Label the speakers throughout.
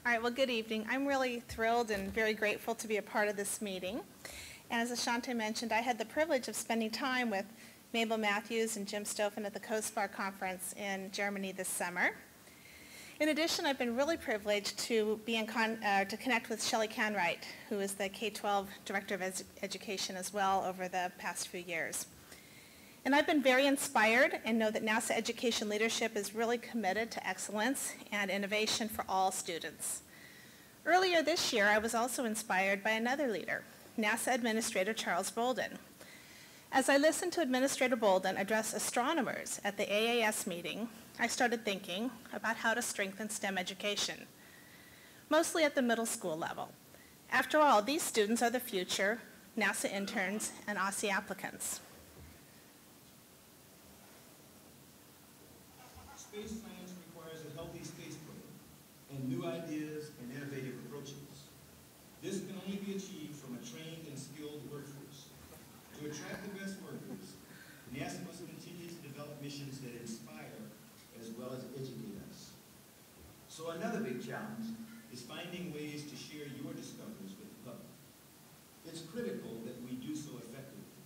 Speaker 1: All right, well, good evening. I'm really thrilled and very grateful to be a part of this meeting. And as Ashante mentioned, I had the privilege of spending time with Mabel Matthews and Jim Stoffen at the COSPAR conference in Germany this summer. In addition, I've been really privileged to be to connect with Shelley Canwright, who is the K-12 Director of Education as well over the past few years. And I've been very inspired and know that NASA education leadership is really committed to excellence and innovation for all students. Earlier this year, I was also inspired by another leader, NASA Administrator Charles Bolden. As I listened to Administrator Bolden address astronomers at the AAS meeting, I started thinking about how to strengthen STEM education, mostly at the middle school level. After all, these students are the future NASA interns and OSSI applicants.
Speaker 2: Space science requires a healthy space program and new ideas and innovative approaches. This can only be achieved from a trained and skilled workforce. To attract the best workers, NASA must continue to develop missions that inspire as well as educate us. So another big challenge is finding ways to share your discoveries with the public. It's critical that we do so effectively.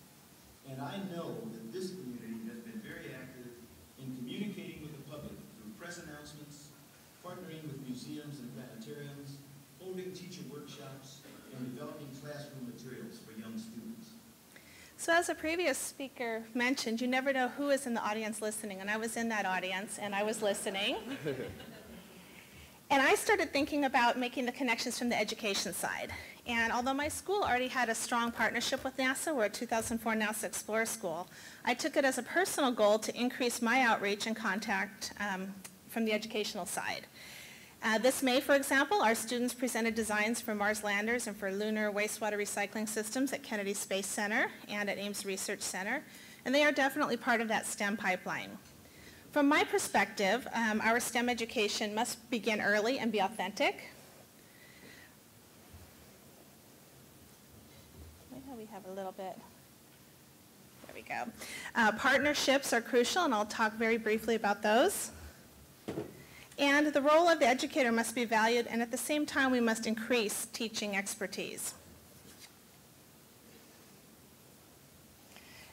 Speaker 2: And I know that this community has been very active in communicating with the public through press announcements, partnering with museums and planetariums, holding teacher workshops, and developing classroom materials for young students.
Speaker 1: So as a previous speaker mentioned, you never know who is in the audience listening, and I was in that audience, and I was listening. And I started thinking about making the connections from the education side. And although my school already had a strong partnership with NASA, we're a 2004 NASA Explorer School, I took it as a personal goal to increase my outreach and contact from the educational side. This May, for example, our students presented designs for Mars landers and for lunar wastewater recycling systems at Kennedy Space Center and at Ames Research Center, and they are definitely part of that STEM pipeline. From my perspective, our STEM education must begin early and be authentic. We have a little bit. There we go. Partnerships are crucial, and I'll talk very briefly about those. And the role of the educator must be valued, and at the same time, we must increase teaching expertise.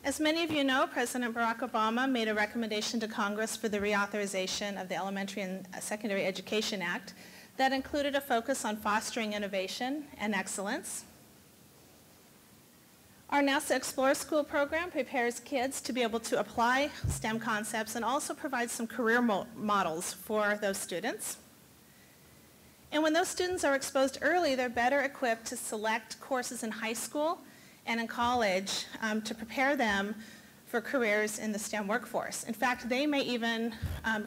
Speaker 1: As many of you know, President Barack Obama made a recommendation to Congress for the reauthorization of the Elementary and Secondary Education Act that included a focus on fostering innovation and excellence. Our NASA Explorer School program prepares kids to be able to apply STEM concepts and also provides some career models for those students. And when those students are exposed early, they're better equipped to select courses in high school and in college to prepare them for careers in the STEM workforce. In fact, they may even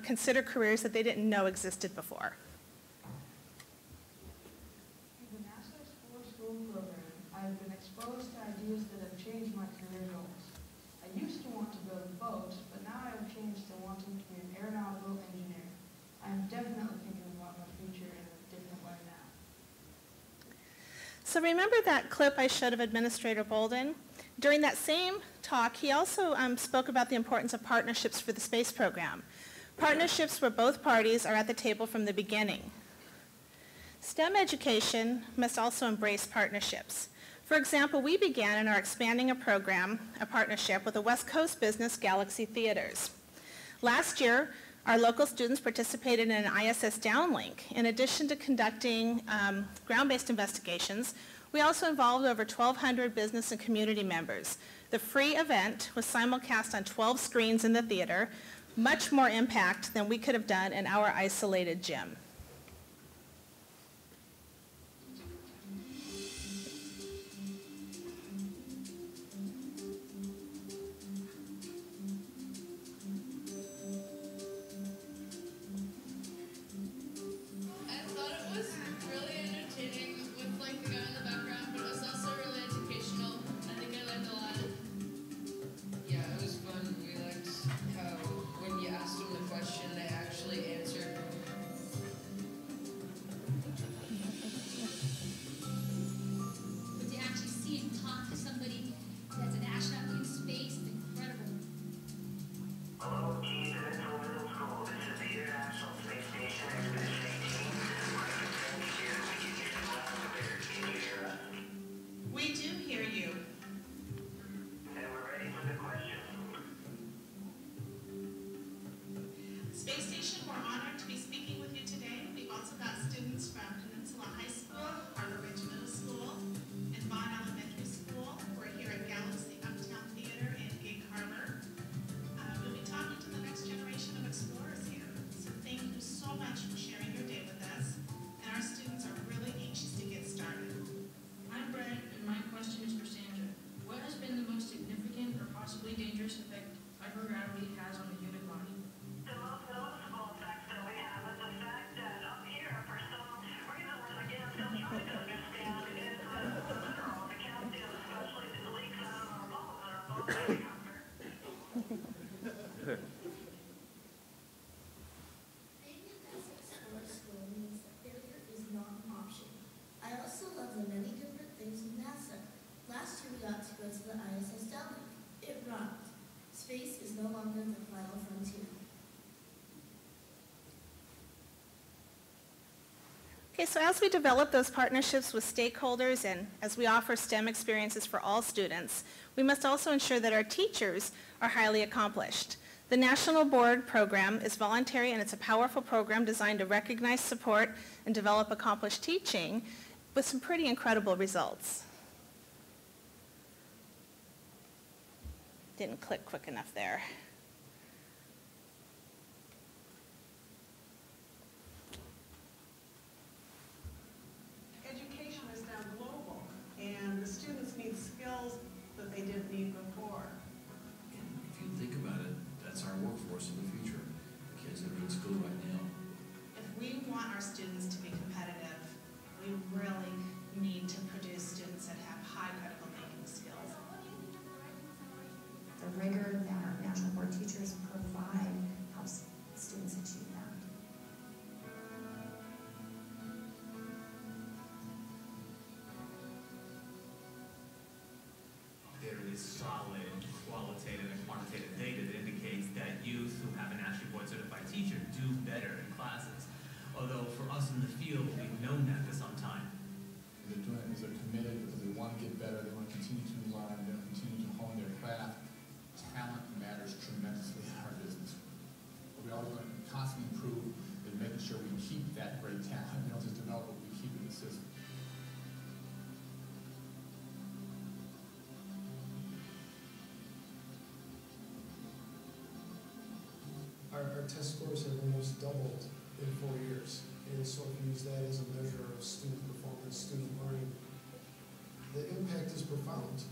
Speaker 1: consider careers that they didn't know existed before.
Speaker 3: In the NASA Explorer School program, I've been exposed to ideas that have changed my career goals. I used to want to build boats, but now I have changed to wanting to be an aeronautical engineer. I am definitely thinking about my future in a different way now.
Speaker 1: So remember that clip I showed of Administrator Bolden? During that same talk, he also spoke about the importance of partnerships for the space program. Partnerships where both parties are at the table from the beginning. STEM education must also embrace partnerships. For example, we began and are expanding a partnership with the West Coast business Galaxy Theaters. Last year, our local students participated in an ISS downlink. In addition to conducting ground-based investigations, we also involved over 1,200 business and community members. The free event was simulcast on 12 screens in the theater, much more impact than we could have done in our isolated gym. Space Station, we're honored to be speaking with you today. We've also got students from Peninsula High School, Harbor Ridge Middle School, and Vaughn Elementary School. We're here at Galaxy Uptown Theater in Gig Harbor. We'll be talking to the next generation of explorers here. So thank you so much for sharing your day with us. And our students are really anxious to get started.
Speaker 4: I'm Brett, and my question is for Sandra. What has been the most significant or possibly dangerous effect microgravity has on the human body?
Speaker 5: The most noticeable effect that we have is the fact that up here, for some reason we're again still trying to understand, is the mineral, the calcium, especially that leaks out of our bones and our bones are covered.
Speaker 6: Being an Essex Explore School means that failure is not an option. I also love the many different things with NASA. Last year we got to go to the ISS downlink. It rocked. Space is no longer the final frontier.
Speaker 1: Okay, so as we develop those partnerships with stakeholders and as we offer STEM experiences for all students, we must also ensure that our teachers are highly accomplished. The National Board program is voluntary and it's a powerful program designed to recognize, support, and develop accomplished teaching with some pretty incredible results. Didn't click quick enough there.
Speaker 7: Education is now global, and the students need skills that they didn't need before.
Speaker 8: And if you think about it, that's our workforce in the future. The kids that are in school right now.
Speaker 1: If we want our students to be competitive, we really need to produce students that have high critical thinking skills.
Speaker 9: The rigor that our National Board teachers provide helps students achieve that.
Speaker 10: There is solid qualitative and quantitative data that indicates that youth who have a National Board certified teacher do better in classes. Although for us in the field, we've known that for some time.
Speaker 11: They're doing it because they're committed, because they want to get better, they want to continue to learn, they want to continue to hone their craft. Talent matters tremendously in our business. We always want to constantly improve and making sure we keep that great talent. We don't just develop it, we keep it in the system.
Speaker 12: Our test scores have almost doubled in 4 years. And so if you use that as a measure of student performance, student learning, the impact is profound.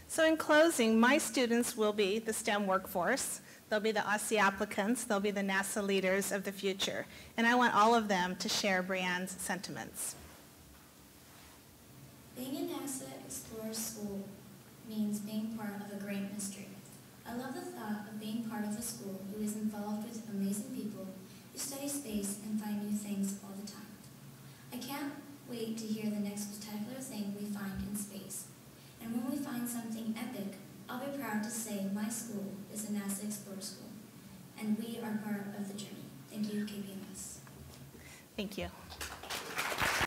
Speaker 1: So in closing, my students will be the STEM workforce. They'll be the OSSI applicants. They'll be the NASA leaders of the future. And I want all of them to share Brianne's sentiments.
Speaker 6: Being a NASA Explorer School means being part of a great mystery. I love the thought of being part of a school who is involved with amazing people who study space and find new things all the time. I can't wait to hear the next spectacular thing we find in space. And when we find something epic, I'll be proud to say my school is a NASA Explorer School. And we are part of the journey. Thank you, KPMS.
Speaker 1: Thank you.